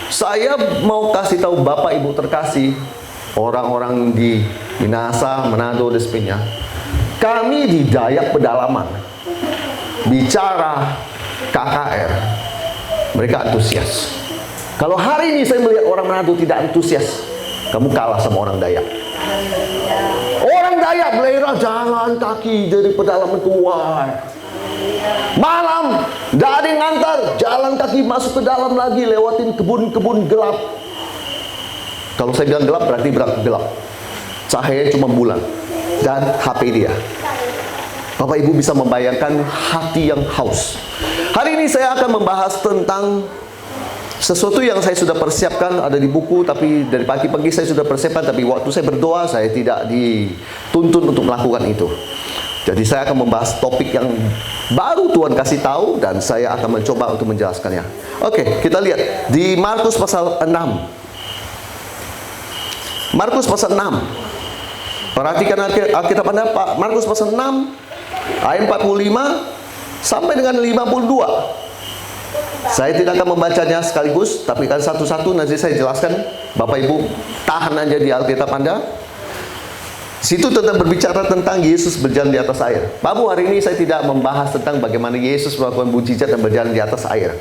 Saya mau kasih tahu Bapak Ibu terkasih, orang-orang di Minahasa, Manado, dan sebagainya. Kami di Dayak Pedalaman bicara KKR, mereka antusias. Kalau hari ini saya melihat orang Manado tidak antusias, kamu kalah sama orang Dayak. Orang Dayak belerah jalan kaki dari pedalaman keluar. Malam, tidak ada yang ngantar, jalan kaki masuk ke dalam lagi, lewatin kebun-kebun gelap. Kalau saya bilang gelap, berarti gelap. Cahaya cuma bulan dan HP dia. Bapak Ibu bisa membayangkan hati yang haus. Hari ini saya akan membahas tentang sesuatu yang saya sudah persiapkan, ada di buku, tapi dari pagi-pagi saya sudah persiapkan, tapi waktu saya berdoa, saya tidak dituntun untuk melakukan itu. Jadi saya akan membahas topik yang baru Tuhan kasih tahu, dan saya akan mencoba untuk menjelaskannya. Oke, kita lihat di Markus pasal 6. Markus pasal 6. Perhatikan Alkitab Anda, Pak. Markus pasal 6 ayat 45 sampai dengan 52. Saya tidak akan membacanya sekaligus, tapi kan satu-satu nanti saya jelaskan. Bapak Ibu tahan aja di Alkitab Anda. Situ tentang berbicara tentang Yesus berjalan di atas air. Pak Bu, hari ini saya tidak membahas tentang bagaimana Yesus melakukan mujizat dan berjalan di atas air.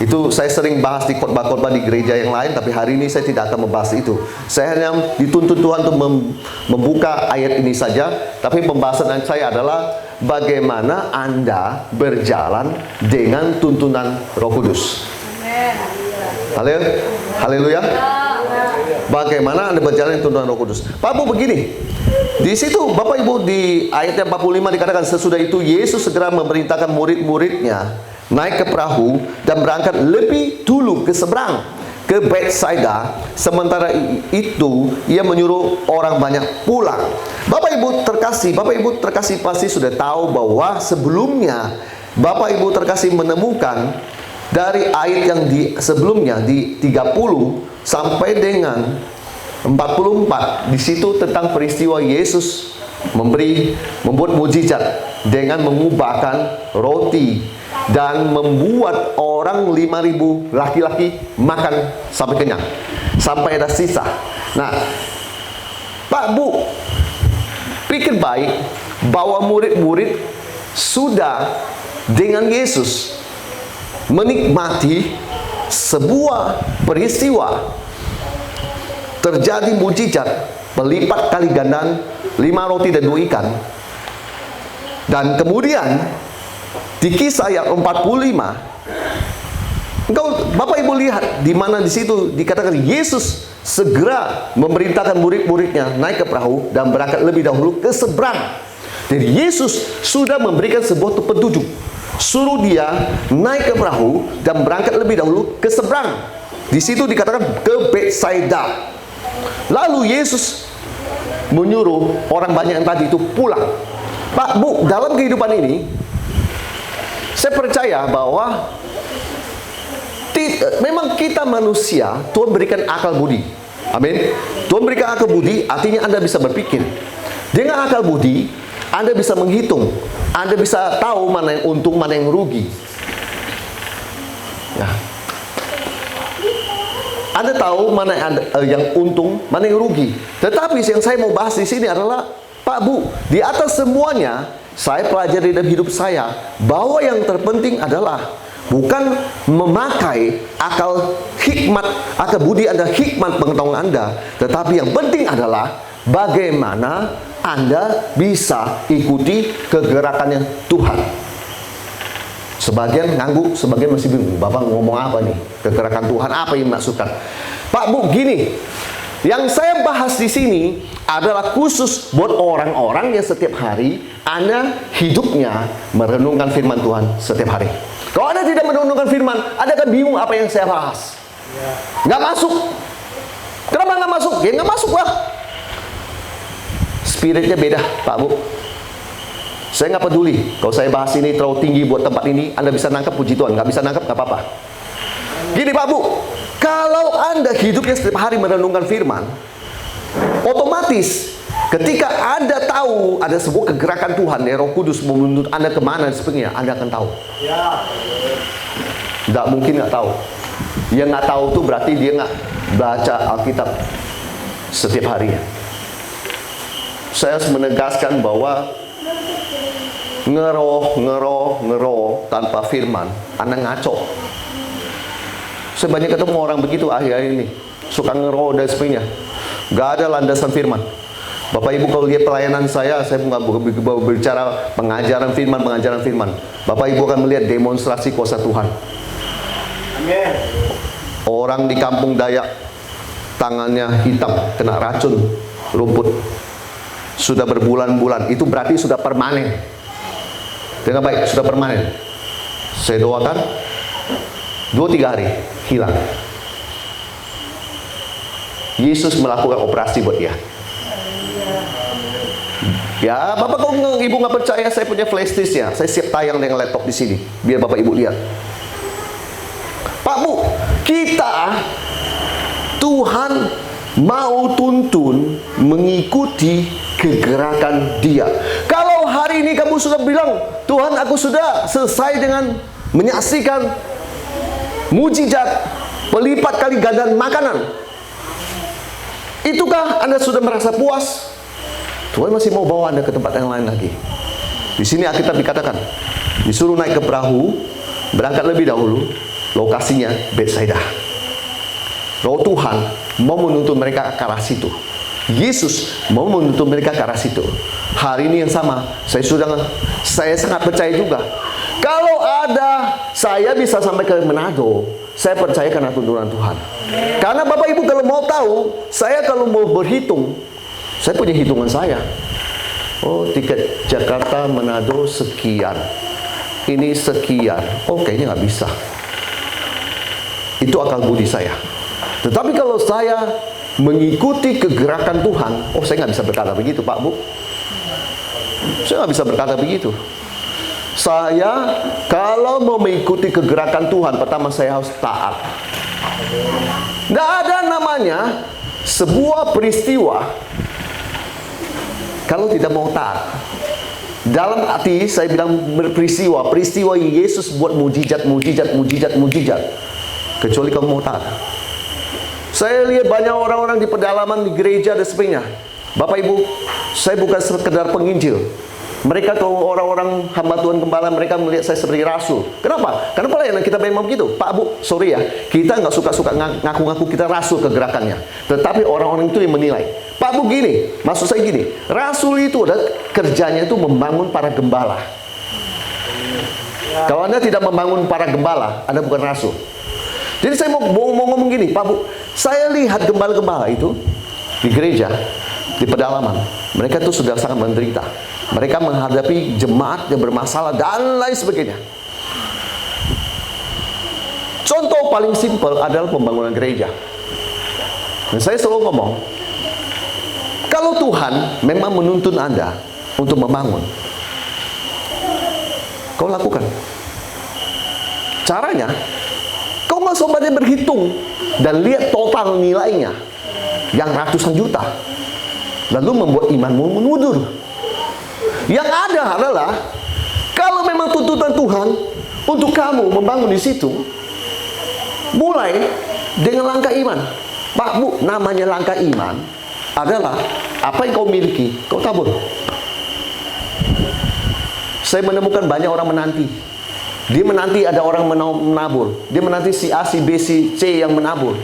Itu saya sering bahas di khotbah-khotbah di gereja yang lain, tapi hari ini saya tidak akan membahas itu. Saya hanya dituntut Tuhan untuk membuka ayat ini saja, tapi pembahasan saya adalah bagaimana Anda berjalan dengan tuntunan Roh Kudus. Haleluya. Bagaimana Anda berjalan dengan tuntunan Roh Kudus? Pak Bu, begini. Di situ Bapak Ibu di ayat yang 45 dikatakan, sesudah itu Yesus segera memerintahkan murid-muridnya naik ke perahu dan berangkat lebih dulu ke seberang, ke Betsaida. Sementara itu ia menyuruh orang banyak pulang. Bapak Ibu terkasih pasti sudah tahu bahwa sebelumnya Bapak Ibu terkasih menemukan dari ayat yang sebelumnya di 30 sampai dengan 44, di situ tentang peristiwa Yesus membuat mujizat dengan mengubahkan roti dan membuat orang 5.000 laki-laki makan sampai kenyang, sampai ada sisa. Nah, Pak Bu, pikir baik bahwa murid-murid sudah dengan Yesus menikmati sebuah peristiwa terjadi mujizat melipat kali gandaan 5 roti dan 2 ikan. Dan kemudian di kisah yang 45, Bapak Ibu lihat di mana di situ dikatakan Yesus segera memerintahkan murid-muridnya naik ke perahu dan berangkat lebih dahulu ke seberang. Jadi Yesus sudah memberikan sebuah petunjuk, suruh dia naik ke perahu dan berangkat lebih dahulu ke seberang. Di situ dikatakan ke Betsaida. Lalu Yesus menyuruh orang banyak yang tadi itu pulang. Pak Bu, dalam kehidupan ini saya percaya bahwa memang kita manusia, Tuhan berikan akal budi. Amin. Tuhan berikan akal budi, artinya Anda bisa berpikir. Dengan akal budi, Anda bisa menghitung. Anda bisa tahu mana yang untung, mana yang rugi. Ya. Anda tahu mana yang untung, mana yang rugi. Tetapi yang saya mau bahas di sini adalah, Pak Bu, di atas semuanya saya pelajari dalam hidup saya bahwa yang terpenting adalah bukan memakai akal budi Anda, hikmat pengetahuan Anda, tetapi yang penting adalah bagaimana Anda bisa ikuti kegerakannya Tuhan. Sebagian ngangguk, sebagian masih bingung. Bapak ngomong apa nih? Kegerakan Tuhan apa yang dimaksudkan? Pak Bu, gini. Yang saya bahas di sini adalah khusus buat orang-orang yang setiap hari Anda hidupnya merenungkan firman Tuhan setiap hari. Kalau Anda tidak merenungkan firman, Anda akan bingung apa yang saya bahas. Nggak masuk. Kenapa nggak masuk? Ya nggak masuk lah. Spiritnya beda, Pak Bu. Saya nggak peduli kalau saya bahas ini terlalu tinggi buat tempat ini. Anda bisa nangkap, puji Tuhan. Nggak bisa nangkap, nggak apa-apa. Gini Pak Bu, kalau Anda hidupnya setiap hari merenungkan firman, otomatis ketika Anda tahu ada sebuah kegerakan Tuhan, ya Roh Kudus menuntut Anda kemana dan sebagainya, Anda akan tahu. Nggak mungkin nggak tahu. Yang nggak tahu tuh berarti dia nggak baca Alkitab setiap hari. Saya harus menegaskan bahwa ngeroh tanpa firman, Anda ngaco. Saya banyak ketemu orang begitu akhir-akhir ini, suka ngeroh dan sebagainya. Gak ada landasan firman. Bapak Ibu kalau lihat pelayanan saya nggak berbicara pengajaran firman. Bapak Ibu akan melihat demonstrasi kuasa Tuhan. Amin. Orang di kampung Dayak tangannya hitam, kena racun rumput. Sudah berbulan-bulan, itu berarti sudah permanen. Dengan baik, sudah permanen. Saya doakan 2-3 hari hilang. Yesus melakukan operasi buat dia. Ya, Bapak kalau Ibu nggak percaya, saya punya flash disk ya. Saya siap tayang dengan laptop di sini, biar Bapak Ibu lihat. Pak Bu, kita Tuhan mau tuntun mengikuti kegerakan Dia. Kalau hari ini kamu sudah bilang, Tuhan aku sudah selesai dengan menyaksikan mujizat pelipat kali gandaan makanan, itukah Anda sudah merasa puas? Tuhan masih mau bawa Anda ke tempat yang lain lagi. Di sini Alkitab dikatakan, disuruh naik ke perahu, berangkat lebih dahulu, lokasinya Betsaida. Roh Tuhan mau menuntun mereka ke arah situ. Yesus mau menuntun mereka ke arah situ. Hari ini yang sama, saya sangat percaya juga. Kalau ada, saya bisa sampai ke Manado. Saya percaya karena tuntunan Tuhan. Karena Bapak Ibu kalau mau tahu, saya kalau mau berhitung, saya punya hitungan saya. Oh, tiket Jakarta Manado sekian, ini sekian. Oh, kayaknya nggak bisa. Itu akal budi saya. Tetapi kalau saya mengikuti kegerakan Tuhan, oh saya nggak bisa berkata begitu, Pak Bu. Saya nggak bisa berkata begitu. Saya kalau mau mengikuti kegerakan Tuhan, pertama saya harus taat. Nggak ada namanya sebuah peristiwa kalau tidak mau taat. Dalam arti saya bilang peristiwa Yesus buat mujizat. Kecuali kamu mau taat. Saya lihat banyak orang-orang di pedalaman di gereja dan sebagainya. Bapak Ibu, saya bukan sekedar penginjil. Mereka kalau orang-orang hamba Tuhan gembala, mereka melihat saya seperti rasul. Kenapa? Karena pelayanan kita memang begitu. Pak Bu, sorry ya, kita nggak suka-suka ngaku-ngaku kita rasul kegerakannya. Tetapi orang-orang itu yang menilai. Pak Bu gini, maksud saya gini, rasul itu adalah kerjanya itu membangun para gembala. Kalau Anda tidak membangun para gembala, Anda bukan rasul. Jadi saya mau ngomong gini, Pak Bu, saya lihat gembala-gembala itu di gereja, di pedalaman, mereka itu sudah sangat menderita. Mereka menghadapi jemaat yang bermasalah dan lain sebagainya. Contoh paling simpel adalah pembangunan gereja. Dan saya selalu ngomong, kalau Tuhan memang menuntun Anda untuk membangun, kau lakukan. Caranya, kau nggak sempat berhitung dan lihat total nilainya yang ratusan juta, lalu membuat imanmu mundur. Yang ada adalah kalau memang tuntutan Tuhan untuk kamu membangun di situ, mulai dengan langkah iman. Pak Bu, namanya langkah iman adalah apa yang kau miliki, kau tabur. Saya menemukan banyak orang menanti. Dia menanti ada orang menabur. Dia menanti si A, si B, si C yang menabur.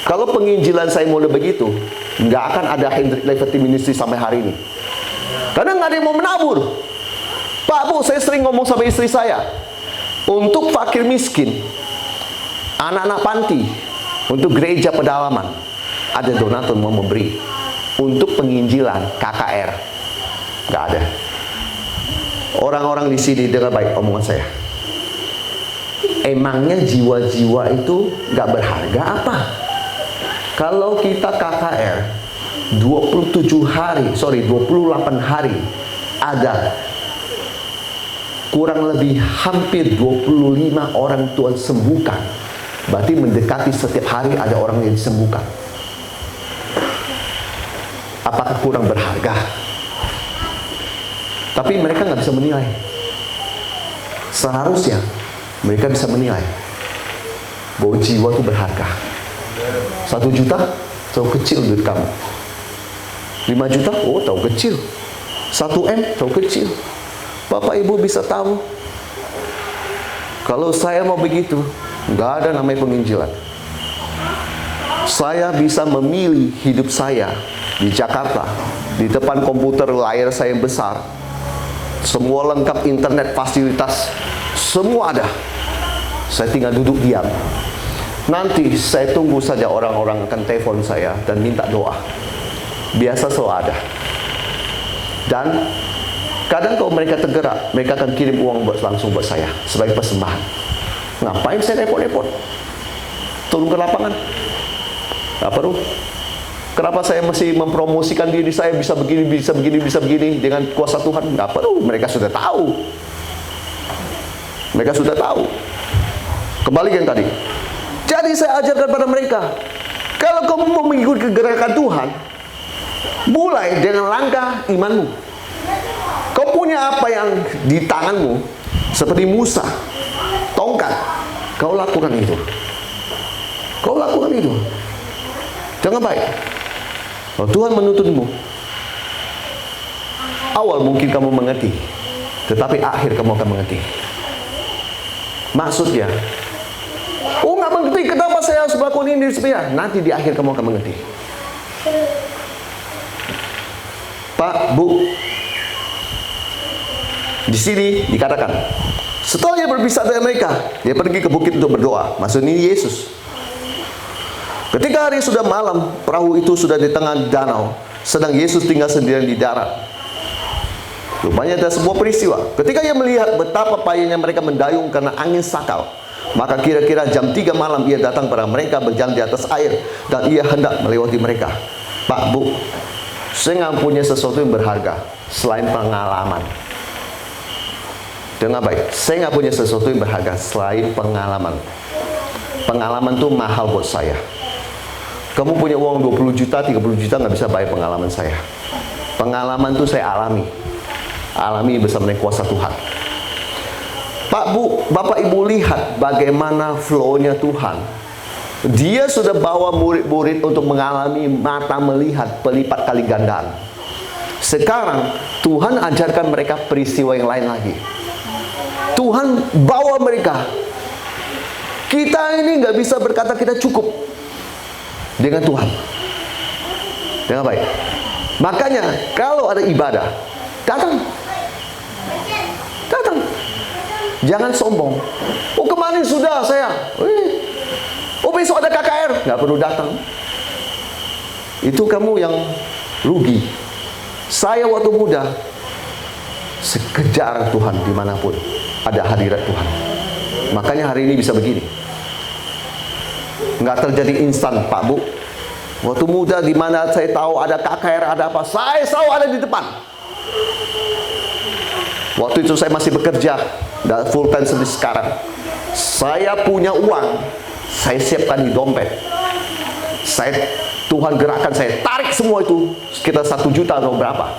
Kalau penginjilan saya mulai begitu, nggak akan ada Hendrik Liberty Ministry sampai hari ini. Karena nggak ada yang mau menabur. Pak Bu, saya sering ngomong sama istri saya, untuk fakir miskin, anak-anak panti, untuk gereja pedalaman, ada donatur mau memberi. Untuk penginjilan KKR, nggak ada. Orang-orang di sini dengar baik omongan saya. Emangnya jiwa-jiwa itu nggak berharga apa? Kalau kita KKR 28 hari ada kurang lebih hampir 25 orang Tuhan sembuhkan. Berarti mendekati setiap hari ada orang yang disembuhkan. Apakah kurang berharga? Tapi mereka nggak bisa menilai. Seharusnya mereka bisa menilai. bahwa jiwa itu berharga. 1 juta, tahu kecil duit kamu. 5 juta, oh tahu kecil. 1 M, tahu kecil. Bapak Ibu bisa tahu, kalau saya mau begitu, nggak ada namanya penginjilan. Saya bisa memilih hidup saya di Jakarta, di depan komputer layar saya yang besar, semua lengkap, internet, fasilitas, semua ada. Saya tinggal duduk diam. Nanti saya tunggu saja orang-orang akan telepon saya dan minta doa. Biasa selalu ada. Dan kadang kalau mereka tergerak, mereka akan kirim uang langsung buat saya sebagai persembahan. Ngapain saya repot-repot? Turun ke lapangan? Gak perlu. Kenapa saya masih mempromosikan diri saya bisa begini, bisa begini, bisa begini dengan kuasa Tuhan? Gak perlu. Mereka sudah tahu. Mereka sudah tahu. Kembali yang tadi. Jadi saya ajarkan pada mereka, kalau kamu mau mengikuti gerakan Tuhan, mulai dengan langkah imanmu. Kau punya apa yang di tanganmu, seperti Musa, tongkat, kau lakukan itu. Kau lakukan itu. Jangan baik. Kalau Tuhan menuntunmu, awal mungkin kamu mengerti, tetapi akhir kamu akan mengerti. Maksudnya, oh nggak mengerti, kenapa saya harus melakukan ini? Nanti di akhir kamu akan mengerti. Pak, Bu, di sini dikatakan, setelah dia berpisah dari mereka, dia pergi ke bukit untuk berdoa. Maksudnya ini Yesus. Ketika hari sudah malam, perahu itu sudah di tengah danau, sedang Yesus tinggal sendirian di darat. Rupanya ada sebuah peristiwa. Ketika ia melihat betapa payahnya mereka mendayung karena angin sakal, maka kira-kira jam 3 malam ia datang pada mereka berjalan di atas air, dan ia hendak melewati mereka. Pak, Bu, saya nggak punya sesuatu yang berharga selain pengalaman. Dengar baik, saya nggak punya sesuatu yang berharga selain pengalaman. Pengalaman itu mahal buat saya. Kamu punya uang 20 juta, 30 juta nggak bisa bayar pengalaman saya. Pengalaman itu saya alami. Alami bersama dengan kuasa Tuhan. Pak, Bu, Bapak Ibu lihat bagaimana flow-nya Tuhan. Dia sudah bawa murid-murid untuk mengalami mata melihat pelipat kali gandaan. Sekarang Tuhan ajarkan mereka peristiwa yang lain lagi. Tuhan bawa mereka. Kita ini nggak bisa berkata kita cukup dengan Tuhan. Dengan baik. Makanya kalau ada ibadah, datang. Datang. Jangan sombong. Oh kemarin sudah saya. Oh besok ada KKR. Nggak perlu datang. Itu kamu yang rugi. Saya waktu muda sekejar Tuhan dimanapun ada hadirat Tuhan. Makanya hari ini bisa begini. Nggak terjadi instan, Pak, Bu. Waktu muda di mana saya tahu ada KKR, ada apa, saya selalu ada di depan. Waktu itu saya masih bekerja, dan full time seperti sekarang. Saya punya uang, saya siapkan di dompet. Tuhan gerakkan saya, tarik semua itu, sekitar 1 juta atau berapa.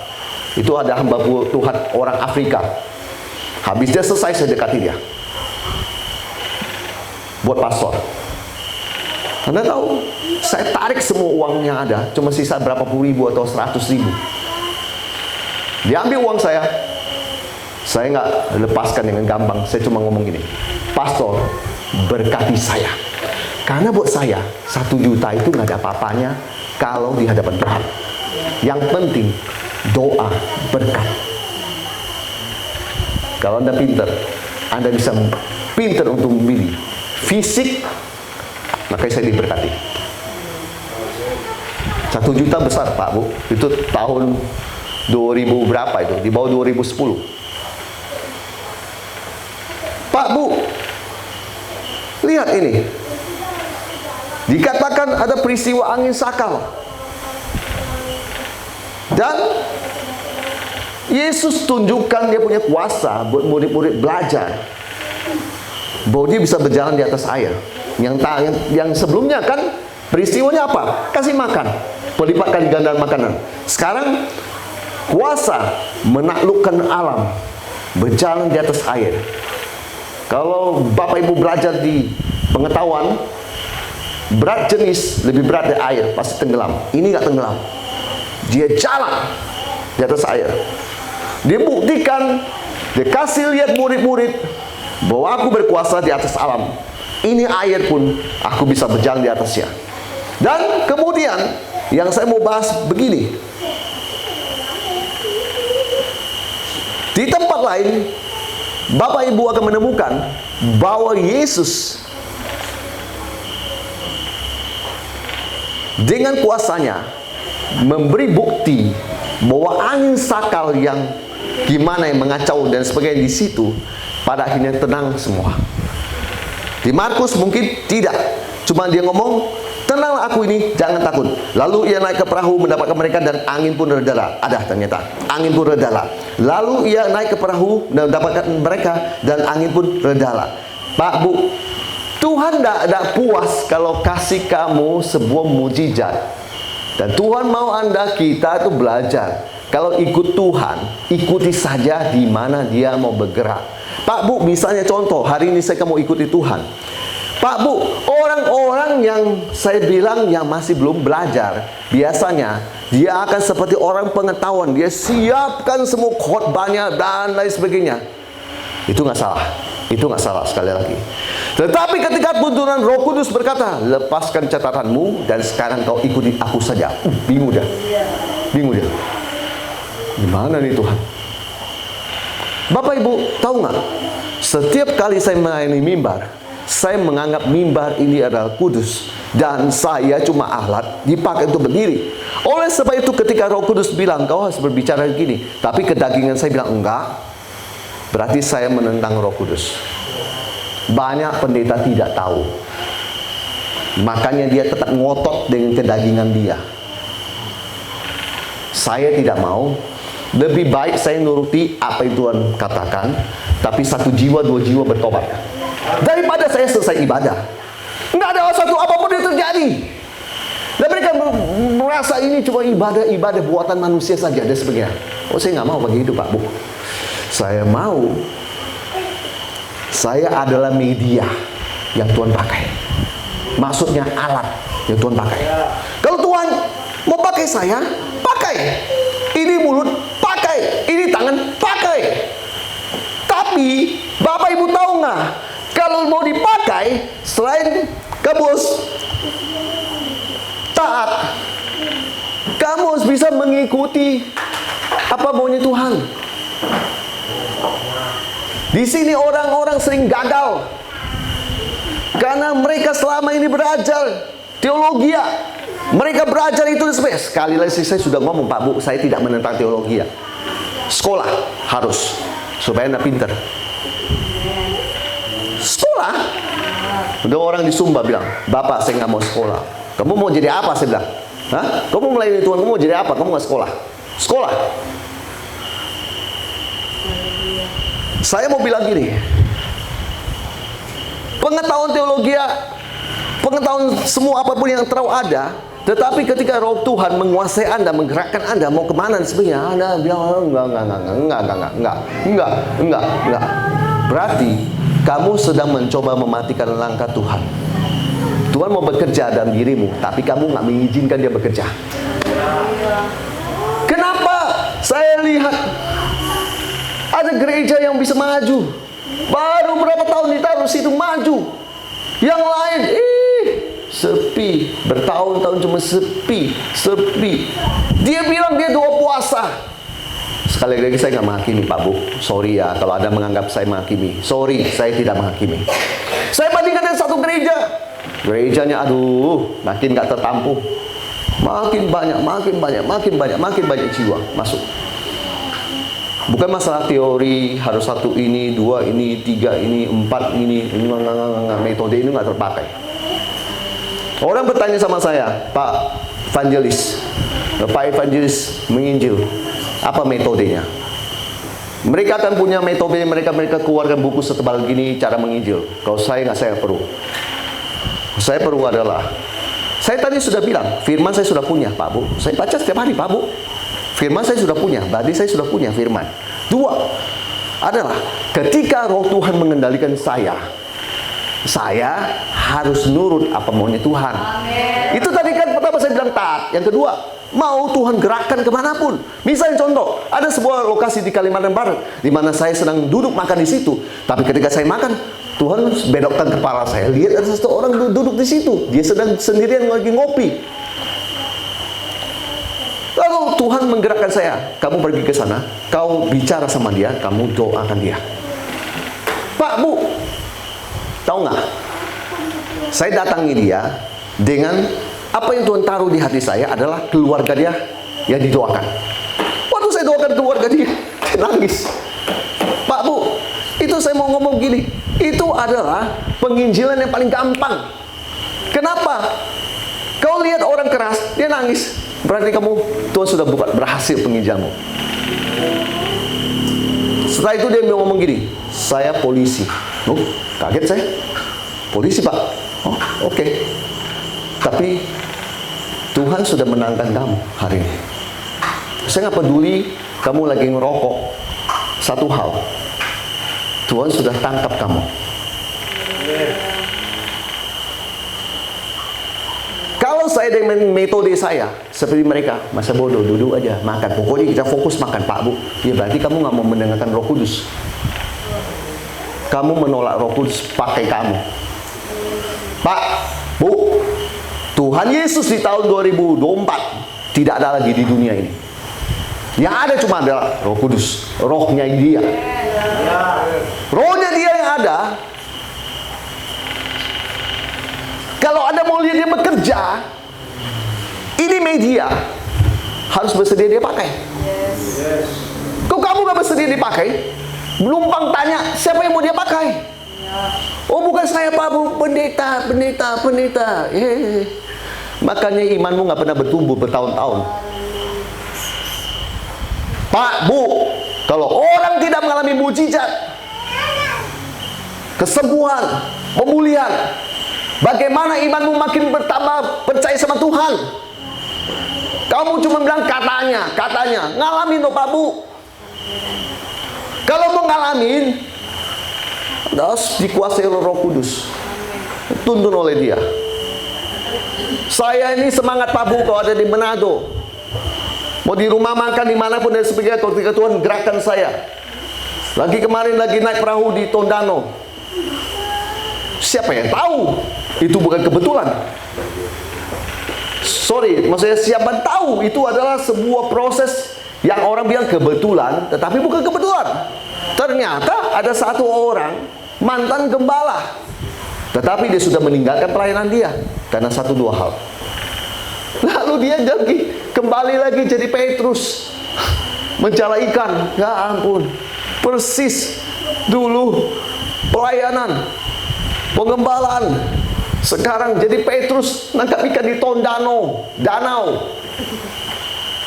Itu ada hamba Tuhan orang Afrika. Habis dia selesai, saya dekati dia. Buat pastor. Anda tahu, saya tarik semua uang yang ada, cuma sisa berapa puluh ribu atau 100 ribu. Dia ambil uang saya nggak lepaskan dengan gampang. Saya cuma ngomong gini, Pastor, berkati saya. Karena buat saya, 1 juta itu nggak ada apa-apanya kalau di hadapan Tuhan. Yang penting, doa berkat. Kalau Anda pintar, Anda bisa pintar untuk memilih fisik, makanya saya diberkati. 1 juta besar, Pak, Bu. Itu tahun 2000 berapa itu? Di bawah 2010. Pak, Bu, lihat ini. Dikatakan ada peristiwa angin sakal. Dan Yesus tunjukkan dia punya kuasa buat murid-murid belajar bahwa dia bisa berjalan di atas air. Yang sebelumnya kan peristiwanya apa? Kasih makan, pelipat kali gandaan makanan. Sekarang kuasa menaklukkan alam, berjalan di atas air. Kalau Bapak Ibu belajar di pengetahuan, berat jenis lebih berat dari air, pasti tenggelam. Ini nggak tenggelam. Dia jalan di atas air. Dia buktikan, dia kasih lihat murid-murid bahwa aku berkuasa di atas alam. Ini air pun aku bisa berjalan di atasnya. Dan kemudian yang saya mau bahas begini. Di tempat lain, Bapak Ibu akan menemukan bahwa Yesus dengan kuasanya memberi bukti bahwa angin sakal yang gimana yang mengacau dan sebagainya di situ pada akhirnya tenang semua. Di Markus mungkin tidak, cuma dia ngomong, tenanglah aku ini, jangan takut. Lalu ia naik ke perahu mendapatkan mereka dan angin pun reda. Ada ternyata, angin pun reda. Lalu ia naik ke perahu dan mendapatkan mereka dan angin pun reda. Pak, Bu, Tuhan tidak puas kalau kasih kamu sebuah mujizat. Dan Tuhan mau Anda, kita itu belajar. Kalau ikut Tuhan, ikuti saja di mana Dia mau bergerak. Pak, Bu, misalnya contoh, hari ini saya mau ikuti Tuhan. Pak, Bu, orang-orang yang saya bilang yang masih belum belajar, biasanya dia akan seperti orang pengetahuan. Dia siapkan semua khotbahnya dan lain sebagainya. Itu nggak salah. Itu nggak salah sekali lagi. Tetapi ketika tuntunan Roh Kudus berkata, lepaskan catatanmu dan sekarang kau ikuti aku saja. Bingung dia. Bingung dia. Gimana nih Tuhan? Bapak Ibu tahu nggak? Setiap kali saya melayani mimbar, saya menganggap mimbar ini adalah kudus dan saya cuma alat dipakai untuk berdiri. Oleh sebab itu ketika Roh Kudus bilang kau harus berbicara begini, tapi kedagingan saya bilang enggak, berarti saya menentang Roh Kudus. Banyak pendeta tidak tahu, makanya dia tetap ngotot dengan kedagingan dia. Saya tidak mau. Lebih baik saya nuruti apa yang Tuhan katakan, tapi 1 jiwa 2 jiwa bertobat daripada saya selesai ibadah nggak ada satu apapun yang terjadi dan mereka merasa ini cuma ibadah buatan manusia saja dan sebagainya. Oh, saya nggak mau begitu Pak, Bu. Saya mau, saya adalah media yang Tuhan pakai, maksudnya alat yang Tuhan pakai. Kalau Tuhan mau pakai saya, pakai. Ini mulut, pakai. Ini tangan, pakai. Tapi Bapak Ibu tahu nggak, kalau mau dipakai, selain kamu harus taat, kamu harus bisa mengikuti apa maunya Tuhan. Di sini orang-orang sering gagal karena mereka selama ini belajar teologi. Mereka belajar itu sekali lagi saya sudah ngomong Pak, Bu, saya tidak menentang teologi. Sekolah harus supaya Anda pintar. Sekolah. Udah orang di Sumba bilang, Bapak saya nggak mau sekolah. Kamu mau jadi apa? Saya bilang, hah? Kamu melayani Tuhan, kamu mau jadi apa? Kamu nggak sekolah? Sekolah. Saya mau bilang gini, pengetahuan teologi, pengetahuan semua apapun yang terlalu ada, tetapi ketika Roh Tuhan menguasai Anda, menggerakkan Anda mau kemana sebenarnya, Anda bilang enggak. Berarti kamu sedang mencoba mematikan langkah Tuhan. Tuhan mau bekerja dalam dirimu, tapi kamu nggak mengizinkan Dia bekerja. Kenapa? Saya lihat ada gereja yang bisa maju, baru berapa tahun ditaruh situ maju. Yang lain, sepi, bertahun-tahun cuma sepi. Dia bilang dia doa puasa. Sekali lagi saya nggak menghakimi Pak, Bu. Sorry ya kalau ada menganggap saya menghakimi. Sorry, saya tidak menghakimi. Saya bandingkan dengan satu gereja. Gerejanya aduh, makin nggak tertampung. Makin banyak jiwa masuk. Bukan masalah teori, harus 1 ini, 2 ini, 3 ini, 4 ini, metode ini nggak terpakai. Orang bertanya sama saya, Pak Evangelis menginjil, apa metodenya? Mereka akan punya metode, mereka keluarkan buku setebal gini cara menginjil. Kalau saya nggak, saya perlu. Saya perlu adalah, saya tadi sudah bilang, firman saya sudah punya Pak, Bu. Saya baca setiap hari Pak, Bu. Firman saya sudah punya, berarti saya sudah punya firman. 2 adalah ketika Roh Tuhan mengendalikan saya, saya harus nurut apa maunya Tuhan. Amin. Itu tadi kan pertama saya bilang taat. Yang kedua, mau Tuhan gerakkan kemanapun. Misalnya contoh, ada sebuah lokasi di Kalimantan Barat di mana saya sedang duduk makan di situ. Tapi ketika saya makan, Tuhan belokkan kepala saya. Lihat ada seseorang duduk di situ. Dia sedang sendirian lagi ngopi. Lalu Tuhan menggerakkan saya. Kamu pergi ke sana, kau bicara sama dia, kamu doakan dia. Pak, Bu, tahu nggak? Saya datangi dia dengan apa yang Tuhan taruh di hati saya adalah keluarga dia yang didoakan. Waktu saya doakan keluarga dia nangis. Pak, Bu, itu saya mau ngomong gini. Itu adalah penginjilan yang paling gampang. Kenapa? Kau lihat orang keras, dia nangis. Berarti Tuhan sudah berhasil penginjilanmu. Setelah itu dia ngomong gini, saya polisi. Oh, kaget saya. Polisi, Pak. Oh, oke. Tapi Tuhan sudah menangkan kamu hari ini. Saya nggak peduli kamu lagi ngerokok. Satu hal, Tuhan sudah tangkap kamu. Kalau saya dengan metode saya seperti mereka, masa bodoh, duduk aja, makan. Pokoknya kita fokus makan, Pak, Bu. Ya berarti kamu nggak mau mendengarkan Roh Kudus. Kamu menolak Roh Kudus pakai kamu. Pak, Bu, Tuhan Yesus di tahun 2024 tidak ada lagi di dunia ini. Yang ada cuma adalah Roh Kudus, rohnya dia. Rohnya dia yang ada. Kalau Anda mau lihat dia bekerja, ini media harus bersedia dia pakai. Kok kamu gak bersedia dipakai? Menumpang tanya, siapa yang mau dia pakai? Oh, bukan saya, Pak, Bu, pendeta. Makanya imanmu gak pernah bertumbuh bertahun-tahun. Pak, Bu, kalau orang tidak mengalami mujizat, kesembuhan, pemulihan, bagaimana imanmu makin bertambah percaya sama Tuhan? Kamu cuma bilang katanya. Ngalamin loh, Pak, Bu. Kalau mau ngalamin, harus dikuasai oleh Roh Kudus. Tuntun oleh dia. Saya ini semangat, Pak, Bu, kalau ada di Manado. Mau di rumah makan dimanapun dan sebagainya, ketika Tuhan gerakkan saya. Lagi kemarin lagi naik perahu di Tondano. Siapa yang tahu? Itu bukan kebetulan. Sorry, maksudnya siapa tahu itu adalah sebuah proses yang orang bilang kebetulan, tetapi bukan kebetulan. Ternyata ada satu orang mantan gembala, tetapi dia sudah meninggalkan pelayanan dia karena satu dua hal. Lalu dia kembali lagi jadi Petrus, mencala ikan. Ya ampun, persis dulu pelayanan pengembalaan. Sekarang jadi Petrus nangkap ikan di danau.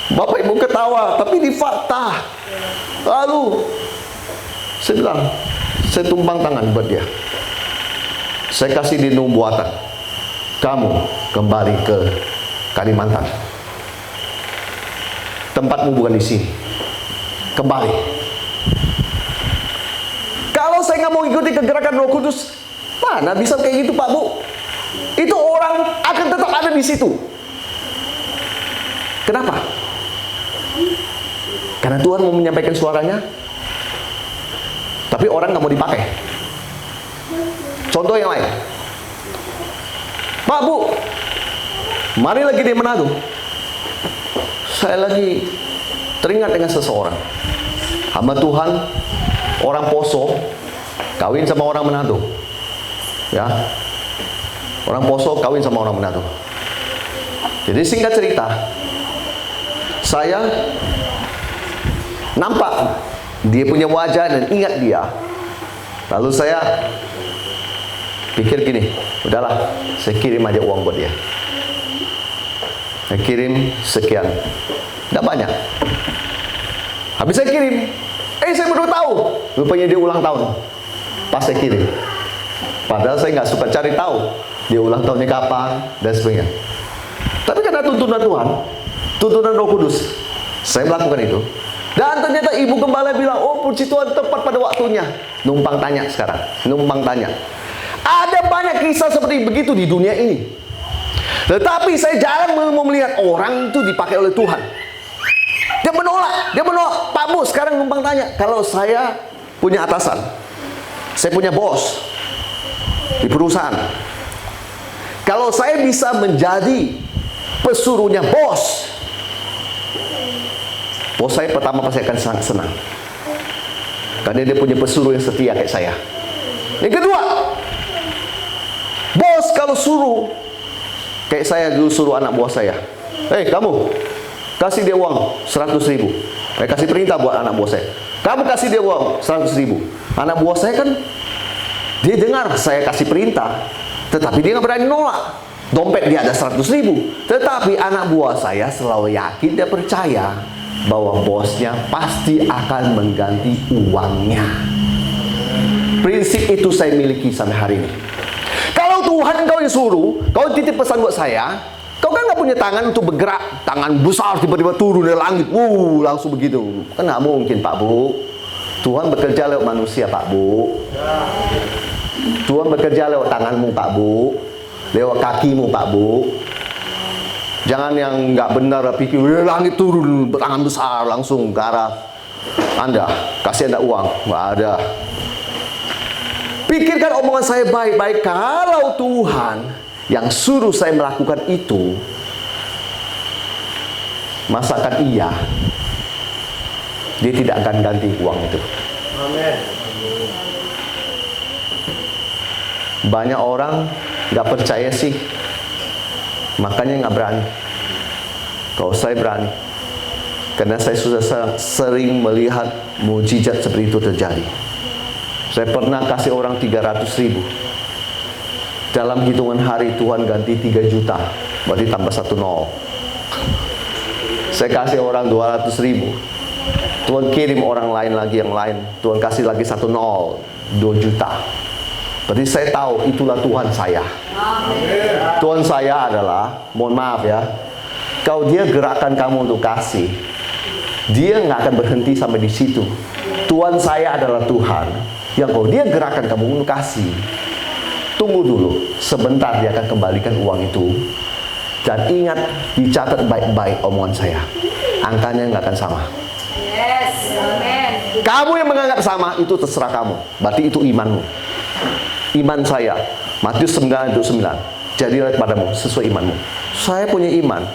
Bapak Ibu ketawa, tapi di fakta. Lalu saya bilang, saya tumpang tangan buat dia. Saya kasih dia buatan. Kamu kembali ke Kalimantan. Tempatmu bukan di sini. Kembali. Kalau saya nggak mau ikuti kegerakan Roh Kudus, mana bisa kayak gitu, Pak, Bu? Itu orang akan tetap ada di situ. Kenapa? Karena Tuhan mau menyampaikan suaranya, tapi orang nggak mau dipakai. Contoh yang lain, Pak, Bu, mari lagi di Manado. Saya lagi teringat dengan seseorang, hamba Tuhan, orang Poso, kawin sama orang Manado. Ya, orang Poso kawin sama orang Manado. Jadi singkat cerita, saya nampak dia punya wajah dan ingat dia. Lalu saya pikir gini, udahlah, saya kirim aja uang buat dia. Saya kirim sekian, tidak banyak. Habis saya kirim, saya baru tahu, rupanya dia ulang tahun. Pas saya kirim, padahal saya nggak suka cari tahu dia ulang tahunnya kapan dan sebagainya. Tapi karena tuntunan Tuhan, tuntunan Roh Kudus, saya melakukan itu. Dan ternyata ibu gembala bilang, oh puji Tuhan, tepat pada waktunya. Numpang tanya sekarang, numpang tanya. Ada banyak kisah seperti begitu di dunia ini. Tetapi saya jarang melihat orang itu dipakai oleh Tuhan. Dia menolak. Pak Bu, sekarang numpang tanya, kalau saya punya atasan, saya punya bos di perusahaan, kalau saya bisa menjadi pesuruhnya bos saya pertama pasti akan sangat senang, karena dia punya pesuruh yang setia kayak saya. Yang kedua, bos kalau suruh kayak saya dulu suruh anak buah saya, kamu kasih dia uang 100.000. Saya kasih perintah buat anak buah saya, kamu kasih dia uang 100.000. Anak buah saya kan, dia dengar saya kasih perintah, tetapi dia nggak berani nolak. Dompet dia ada 100.000, tetapi anak buah saya selalu yakin, dia percaya bahwa bosnya pasti akan mengganti uangnya. Prinsip itu saya miliki sampai hari ini. Kalau Tuhan kau yang suruh, kau titip pesan buat saya, kau kan nggak punya tangan untuk bergerak, tangan besar tiba-tiba turun dari langit, langsung begitu. Kan nggak mungkin, Pak Bu. Tuhan bekerja lewat manusia, Pak Bu. Tuhan bekerja lewat tanganmu, Pak Bu, lewat kakimu, Pak Bu. Jangan yang nggak benar pikir langit turun tangan besar langsung ke arah Anda, kasih Anda uang. Nggak ada. Pikirkan omongan saya baik-baik. Kalau Tuhan yang suruh saya melakukan itu, masakan iya, dia tidak akan ganti uang itu. Amin. Banyak orang nggak percaya sih, makanya nggak berani. Kalau saya berani, karena saya sudah sering melihat mujizat seperti itu terjadi. Saya pernah kasih orang 300.000. Dalam hitungan hari Tuhan ganti 3 juta, berarti tambah 1 nol. Saya kasih orang 200.000, Tuhan kirim orang lain lagi yang lain, Tuhan kasih lagi 1 nol, 2 juta. Berarti saya tahu itulah Tuhan saya. Tuhan saya adalah, mohon maaf ya, kalau dia gerakkan kamu untuk kasih, dia nggak akan berhenti sampai di situ. Tuhan saya adalah Tuhan yang kalau dia gerakkan kamu untuk kasih, tunggu dulu, sebentar dia akan kembalikan uang itu. Dan ingat, dicatat baik-baik omongan saya, angkanya nggak akan sama. Yes, amen. Kamu yang menganggap sama, itu terserah kamu. Berarti itu imanmu. Iman saya, Matius 9:9, jadilah kepadamu sesuai imanmu. Saya punya iman,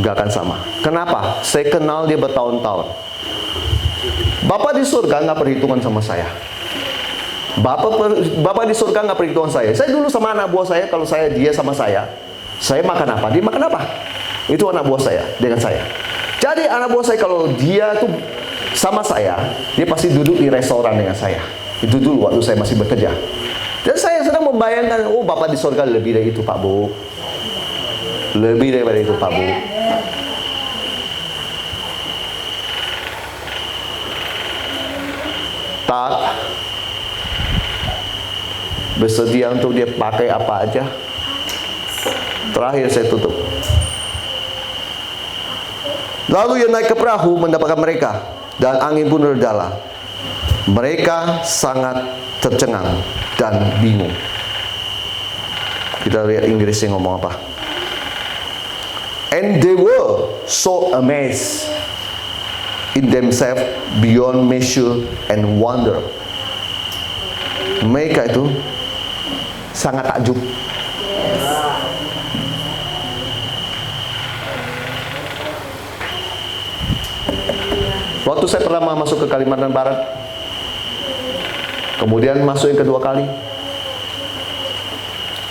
nggak akan sama. Kenapa? Saya kenal dia bertahun-tahun. Bapak di surga nggak perhitungan sama saya. Bapak di surga nggak perhitungan saya. Saya dulu sama anak buah saya, kalau dia sama saya makan apa, dia makan apa. Itu anak buah saya dengan saya. Jadi anak buah saya kalau dia tuh sama saya, dia pasti duduk di restoran dengan saya. Itu dulu waktu saya masih bekerja. Dan saya sedang membayangkan, oh Bapak di surga lebih dari itu, Pak Bu. Lebih daripada itu, Pak Bu. Tak bersedia untuk dia pakai apa aja. Terakhir saya tutup. Lalu ia naik ke perahu mendapatkan mereka, dan angin pun redalah. Mereka sangat tercengang dan bingung. Kita lihat Inggrisnya ngomong apa. And they were so amazed in themselves beyond measure and wonder. Mereka itu sangat takjub. Waktu saya pertama masuk ke Kalimantan Barat, kemudian masuk yang kedua kali,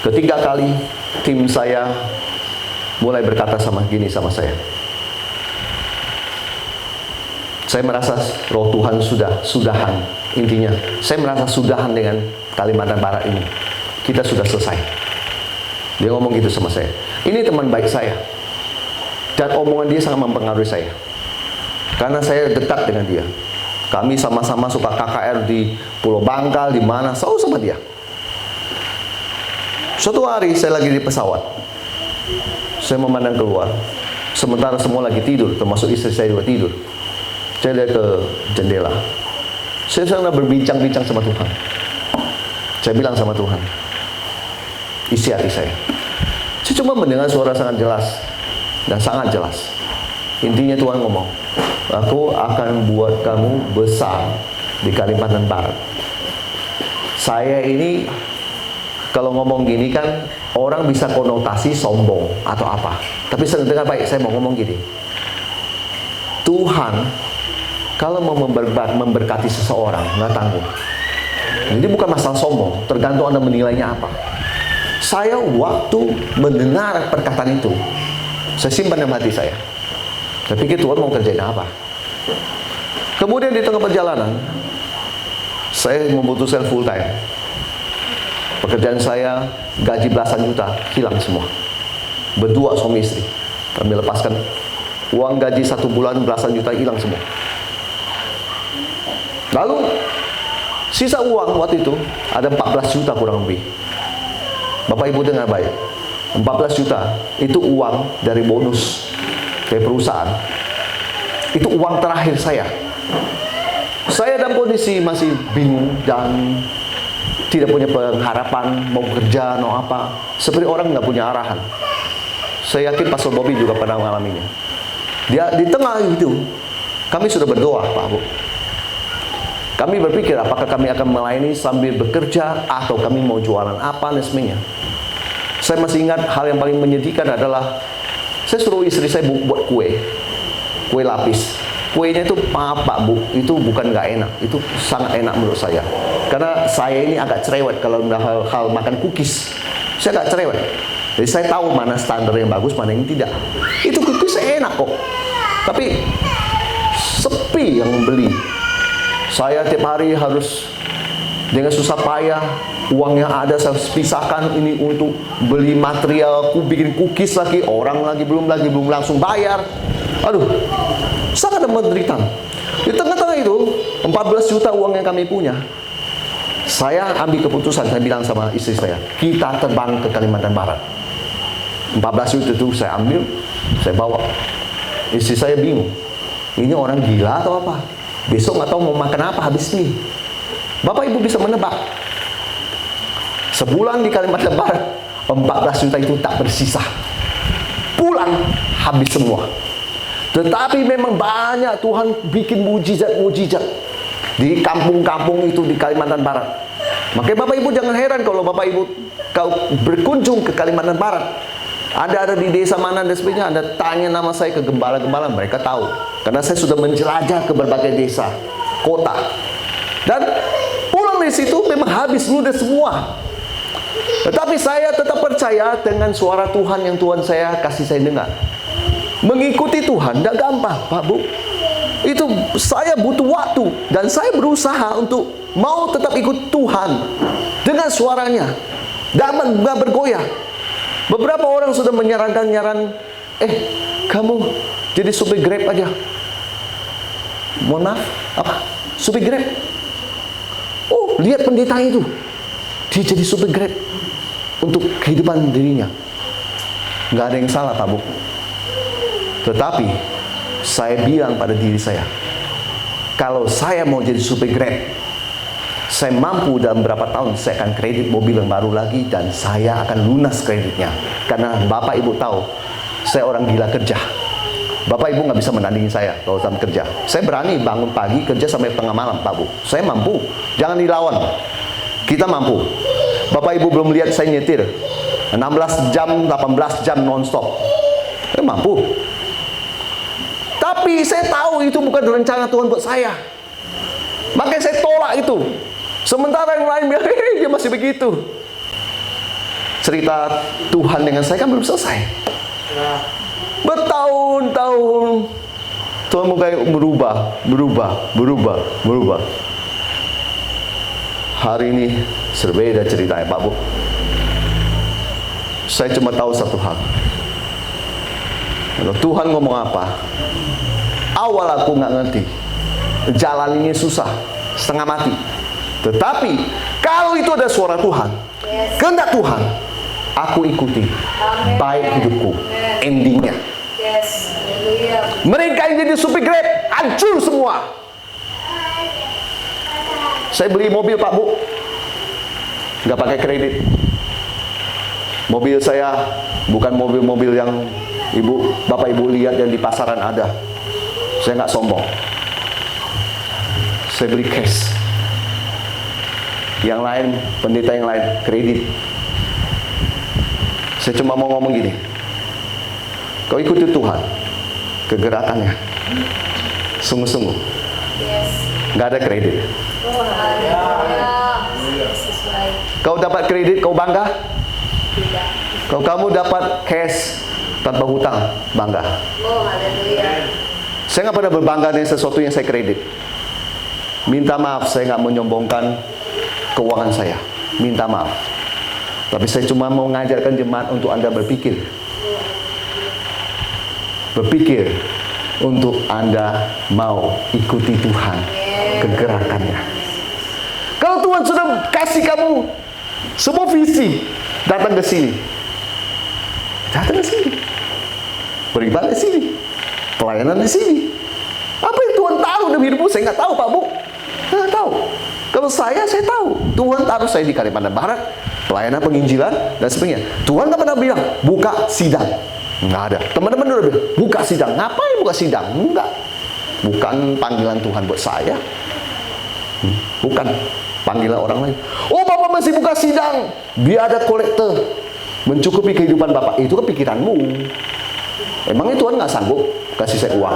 ketiga kali, tim saya mulai berkata sama saya. Saya merasa roh Tuhan sudahan. Intinya, saya merasa sudahan dengan Kalimantan Barat ini. Kita sudah selesai. Dia ngomong gitu sama saya. Ini teman baik saya. Dan omongan dia sangat mempengaruhi saya. Karena saya dekat dengan dia. Kami sama-sama suka KKR di Pulau Bangkal, di mana, selalu sama dia. Suatu hari saya lagi di pesawat. Saya memandang keluar. Sementara semua lagi tidur, termasuk istri saya juga tidur. Saya lihat ke jendela. Saya sedang berbincang-bincang sama Tuhan. Saya bilang sama Tuhan, isi hati saya. Saya cuma mendengar suara sangat jelas dan sangat jelas. Intinya Tuhan ngomong, aku akan buat kamu besar di Kalimantan Barat. Saya ini kalau ngomong gini kan orang bisa konotasi sombong atau apa. Tapi saya dengar baik, saya mau ngomong gini. Tuhan kalau mau memberkati seseorang nggak tanggung. Jadi bukan masalah sombong, tergantung Anda menilainya apa. Saya waktu mendengar perkataan itu, saya simpan dalam hati saya. Saya pikir Tuhan mau kerjain apa. Kemudian di tengah perjalanan, saya memutuskan full time. Pekerjaan saya gaji belasan juta hilang semua. Berdua suami istri. Kami lepaskan uang gaji 1 bulan belasan juta hilang semua. Lalu sisa uang waktu itu ada 14 juta kurang lebih. Bapak Ibu dengar baik. 14 juta itu uang dari bonus dari perusahaan. Itu uang terakhir saya. Saya dalam kondisi masih bingung dan tidak punya pengharapan mau kerja, mau apa. Seperti orang nggak punya arahan. Saya yakin Pastor Bobby juga pernah mengalaminya. Dia di tengah itu, kami sudah berdoa, Pak Bu. Kami berpikir apakah kami akan melayani sambil bekerja atau kami mau jualan apa dan sebagainya. Saya masih ingat hal yang paling menyedihkan adalah saya suruh istri saya buat kue lapis. Kuenya itu maaf Pak Bu, itu bukan nggak enak, itu sangat enak menurut saya. Karena saya ini agak cerewet kalau hal makan cookies. Saya agak cerewet. Jadi saya tahu mana standar yang bagus, mana yang tidak. Itu cookies enak kok. Tapi sepi yang membeli. Saya tiap hari harus dengan susah payah, uang yang ada saya pisahkan ini untuk beli material, bikin cookies lagi, orang lagi belum langsung bayar. Aduh, sangat menderita. Di tengah-tengah itu 14 juta uang yang kami punya. Saya ambil keputusan, saya bilang sama istri saya, kita terbang ke Kalimantan Barat. 14 juta itu saya ambil, saya bawa. Istri saya bingung, ini orang gila atau apa? Besok nggak tahu mau makan apa habis ini. Bapak Ibu bisa menebak. Sebulan di Kalimantan Barat, 14 juta itu tak bersisa. Pulang habis semua. Tetapi memang banyak Tuhan bikin mujizat-mujizat di kampung-kampung itu di Kalimantan Barat. Makanya Bapak Ibu jangan heran kalau Bapak Ibu kau berkunjung ke Kalimantan Barat. Anda ada di desa mana dan sebagainya, Anda tanya nama saya ke gembala-gembala, mereka tahu. Karena saya sudah menjelajah ke berbagai desa, kota. Dan pulang dari situ memang habis ludes semua. Tetapi saya tetap percaya dengan suara Tuhan yang Tuhan saya kasih saya dengar. Mengikuti Tuhan tidak gampang, Pak Bu. Itu saya butuh waktu dan saya berusaha untuk mau tetap ikut Tuhan dengan suaranya dan nggak bergoyah. Beberapa orang sudah menyarankan kamu jadi supir Grab aja. Mohon maaf, apa? Supir Grab? Oh, lihat pendeta itu, dia jadi supir Grab untuk kehidupan dirinya. Nggak ada yang salah, Pak Bu. Tetapi saya bilang pada diri saya, kalau saya mau jadi supir Grab, saya mampu dalam berapa tahun saya akan kredit mobil yang baru lagi dan saya akan lunas kreditnya. Karena Bapak Ibu tahu, saya orang gila kerja. Bapak Ibu nggak bisa menandingi saya kalau dalam kerja. Saya berani bangun pagi kerja sampai tengah malam, Pak Bu. Saya mampu. Jangan dilawan. Kita mampu. Bapak Ibu belum lihat saya nyetir 16 jam, 18 jam non-stop. Saya mampu. Tapi saya tahu itu bukan rencana Tuhan buat saya. Makanya saya tolak itu. Sementara yang lain bilang, dia masih begitu. Cerita Tuhan dengan saya kan belum selesai. Bertahun-tahun Tuhan mulai berubah. Hari ini berbeda ceritanya, Pak Bu. Saya cuma tahu satu hal. Kalau Tuhan ngomong apa, awal aku nggak ngerti. Jalan ini susah, setengah mati. Tetapi kalau itu ada suara Tuhan, kehendak Tuhan, aku ikuti. Amen. Baik hidupku, Amen. endingnya. Yes, haleluya. Mereka yang jadi supir Grab, hancur semua. Saya beli mobil, Pak Bu. nggak pakai kredit. Mobil saya bukan mobil-mobil yang bapak ibu lihat yang di pasaran ada. Saya nggak sombong. Saya beli cash. Yang lain, pendeta yang lain, kredit. Saya cuma mau ngomong gini. Kau ikuti Tuhan, kegerakannya. Sungguh-sungguh. Yes. Nggak ada kredit. Oh, haleluya. Sesuai. Kau dapat kredit, kau bangga? Tidak. Kalau kamu dapat cash tanpa hutang, bangga. Oh, haleluya. Saya nggak pernah berbangga dengan sesuatu yang saya kredit. Minta maaf, saya nggak menyombongkan keuangan saya. Minta maaf. Tapi saya cuma mau mengajarkan jemaat untuk Anda berpikir. Berpikir untuk Anda mau ikuti Tuhan, kegerakannya. Kalau Tuhan sudah kasih kamu semua visi, datang ke sini. Datang ke sini. Beribadah di sini. Pelayanan di sini. Apa yang Tuhan taruh dalam hidupmu? Saya nggak tahu, Pak Bu. Saya nggak tahu. Kalau saya tahu. Tuhan taruh saya di Kalimantan Barat, pelayanan penginjilan dan sebagainya. Tuhan nggak pernah bilang buka sidang. Nggak ada. Teman-teman udah bilang buka sidang. Ngapain buka sidang? Enggak. Bukan panggilan Tuhan buat saya. Bukan panggilan orang lain. Oh, Bapak masih buka sidang biar ada kolektor mencukupi kehidupan Bapak. Itu kan pikiranmu. Emangnya Tuhan nggak sanggup kasih saya uang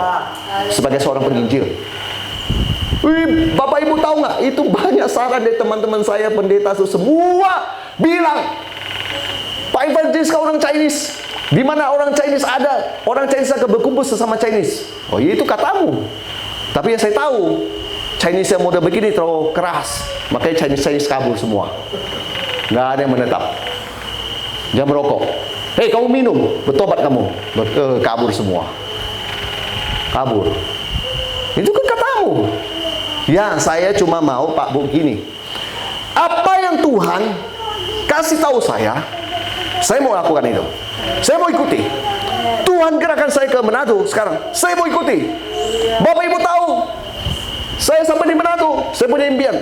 sebagai seorang penginjil? Wih, Bapak Ibu tahu nggak? Itu banyak saran dari teman-teman saya pendeta semua bilang, Pak Evangelis kau orang Chinese. Di mana orang Chinese ada? Orang Chinese akan berkumpul sesama Chinese. Oh, itu katamu. Tapi yang saya tahu, Chinese yang model begini terlalu keras. Makanya Chinese kabur semua. Nggak ada yang menetap. Jangan merokok. Hei, kamu minum, bertobat kamu. Kabur semua. Kabur. Itu kan katamu. Ya, saya cuma mau Pak Bu gini. Apa yang Tuhan kasih tahu saya mau lakukan itu. Saya mau ikuti. Tuhan gerakan saya ke Manado sekarang. Saya mau ikuti. Bapak Ibu tahu, saya sampai di Manado, saya punya impian.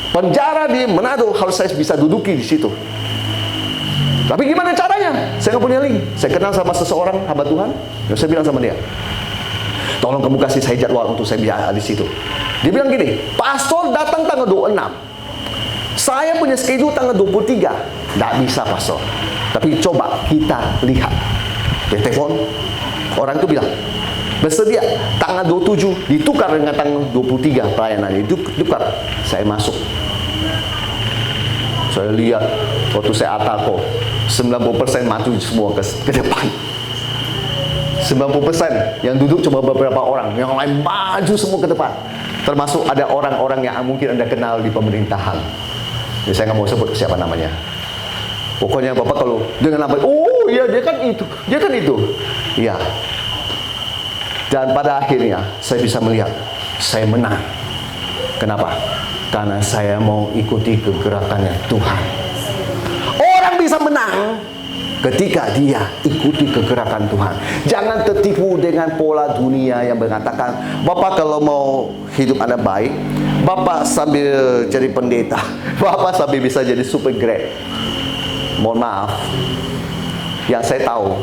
Penjara di Manado harus saya bisa duduki di situ. Tapi gimana caranya? Saya nggak punya link. Saya kenal sama seseorang hamba Tuhan. Dan saya bilang sama dia, tolong kamu kasih saya jadwal untuk saya biar di situ. Dia bilang gini, pastor datang tanggal 26. Saya punya schedule tanggal 23. Nggak bisa, pastor. Tapi coba kita lihat. Dia telepon. Orang itu bilang, bersedia tanggal 27 ditukar dengan tanggal 23 pelayanannya. Ditukar. Saya masuk. Saya lihat waktu saya atako 90% maju semua ke depan. 90% yang duduk cuma beberapa orang, yang lain maju semua ke depan. Termasuk ada orang-orang yang mungkin Anda kenal di pemerintahan. Jadi saya nggak mau sebut siapa namanya. Pokoknya Bapak kalau dengan apa? Oh iya, dia kan itu, dia kan itu. Iya. Dan pada akhirnya saya bisa melihat saya menang. Kenapa? Karena saya mau ikuti kegerakannya Tuhan. Orang bisa menang ketika dia ikuti kegerakan Tuhan. Jangan tertipu dengan pola dunia yang mengatakan, Bapak kalau mau hidup Anda baik, Bapak sambil jadi pendeta, Bapak sambil bisa jadi super great. Mohon maaf, yang saya tahu,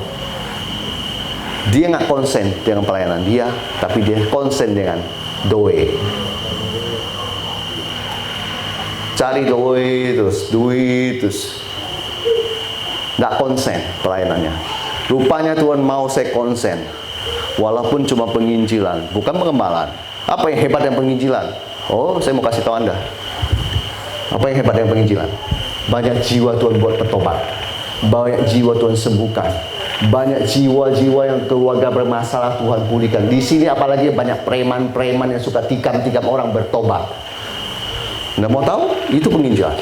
dia nggak konsen dengan pelayanan dia, tapi dia konsen dengan doa. Cari duit terus. Nggak konsen pelayanannya. Rupanya Tuhan mau saya konsen. Walaupun cuma penginjilan, bukan pengembalaan. Apa yang hebat yang penginjilan? Oh, saya mau kasih tahu Anda. Apa yang hebat yang penginjilan? Banyak jiwa Tuhan buat bertobat. Banyak jiwa Tuhan sembuhkan. Banyak jiwa-jiwa yang keluarga bermasalah Tuhan pulihkan. Di sini apalagi banyak preman-preman yang suka tikam-tikam orang bertobat. Anda mau tahu? Itu penginjilan.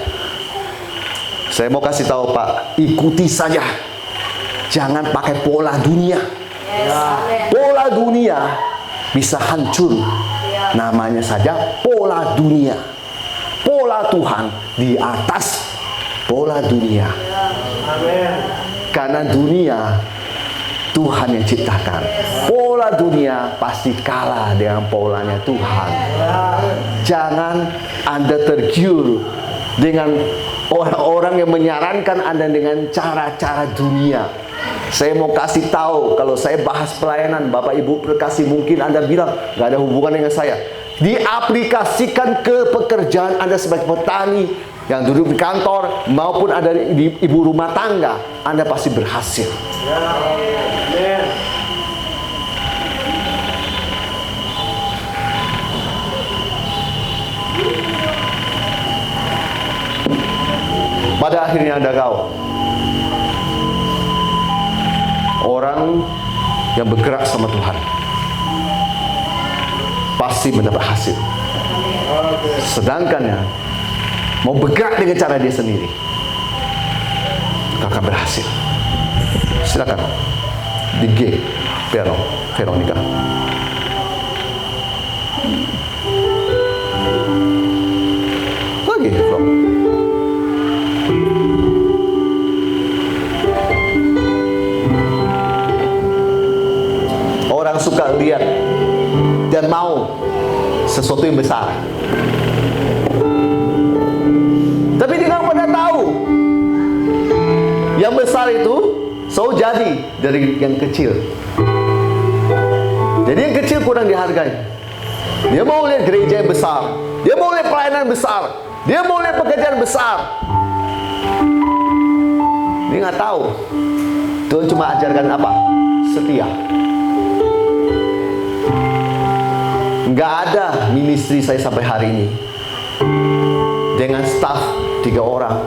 Saya mau kasih tahu Pak, ikuti saja. Jangan pakai pola dunia. Pola dunia bisa hancur. Namanya saja pola dunia. Pola Tuhan di atas pola dunia. Karena dunia Tuhan yang ciptakan. Pola dunia pasti kalah dengan polanya Tuhan. Jangan Anda tergiur dengan orang-orang yang menyarankan Anda dengan cara-cara dunia. Saya mau kasih tahu, kalau saya bahas pelayanan, Bapak Ibu berkasih, mungkin Anda bilang, nggak ada hubungan dengan saya. Diaplikasikan ke pekerjaan Anda sebagai petani, yang duduk di kantor, maupun ada di ibu rumah tangga, Anda pasti berhasil. Amen. Pada akhirnya Anda tahu, orang yang bergerak sama Tuhan pasti mendapat hasil. Sedangkan yang mau bergerak dengan cara dia sendiri, akan berhasil. Silakan di G Veronica. Lagi Flo. Orang suka lihat dan mau sesuatu yang besar, tapi dia nggak pernah tahu yang besar itu selalu jadi dari yang kecil. Jadi yang kecil kurang dihargai. Dia mau lihat gereja yang besar, dia mau lihat pelayanan besar, dia mau lihat pekerjaan besar. Dia nggak tahu Tuhan cuma ajarkan apa? Setia. Nggak ada ministry saya sampai hari ini dengan staff 3 orang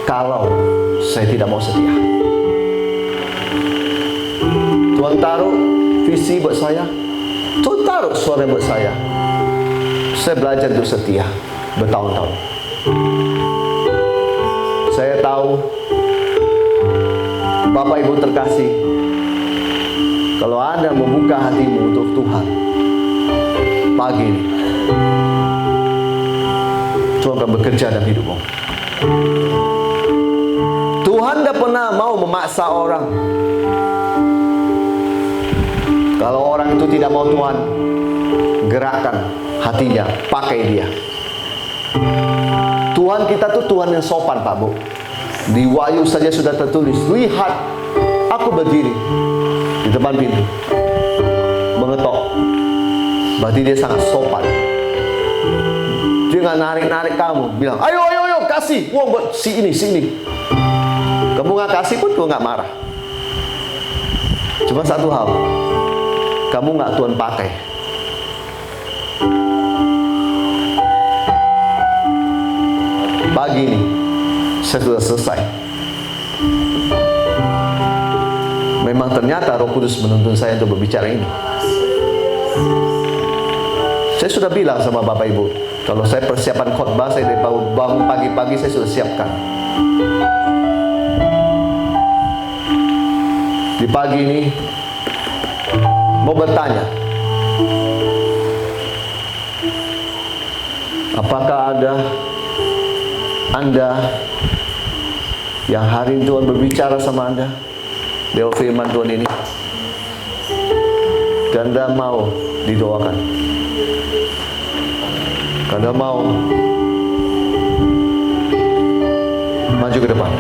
kalau saya tidak mau setia. Tuhan taruh visi buat saya, Tuhan taruh suara buat saya. Saya belajar untuk setia bertahun-tahun. Saya tahu Bapak Ibu terkasih, kalau Anda membuka hatimu untuk Tuhan pagi ini, Tuhan akan bekerja dalam hidupmu. Tuhan tidak pernah mau memaksa orang. Kalau orang itu tidak mau Tuhan, gerakkan hatinya, pakai dia. Tuhan kita tuh Tuhan yang sopan, Pak Bu. Di Wahyu saja sudah tertulis, lihat aku berdiri di depan pintu mengetok. Berarti dia sangat sopan. Dia nggak narik-narik kamu, bilang, ayo kasih uang buat si ini. Kamu nggak kasih pun Tuhan nggak marah. Cuma satu hal, kamu nggak Tuhan pakai. Pagi ini saya sudah selesai. Memang ternyata Roh Kudus menuntun saya untuk berbicara ini. Saya sudah bilang sama Bapak Ibu, kalau saya persiapan khotbah, saya dari bangun pagi-pagi saya sudah siapkan. Di pagi ini mau bertanya, apakah ada Anda yang hari ini Tuhan berbicara sama Anda lewat firman Tuhan ini, dan Anda mau didoakan, Anda mau maju ke depan?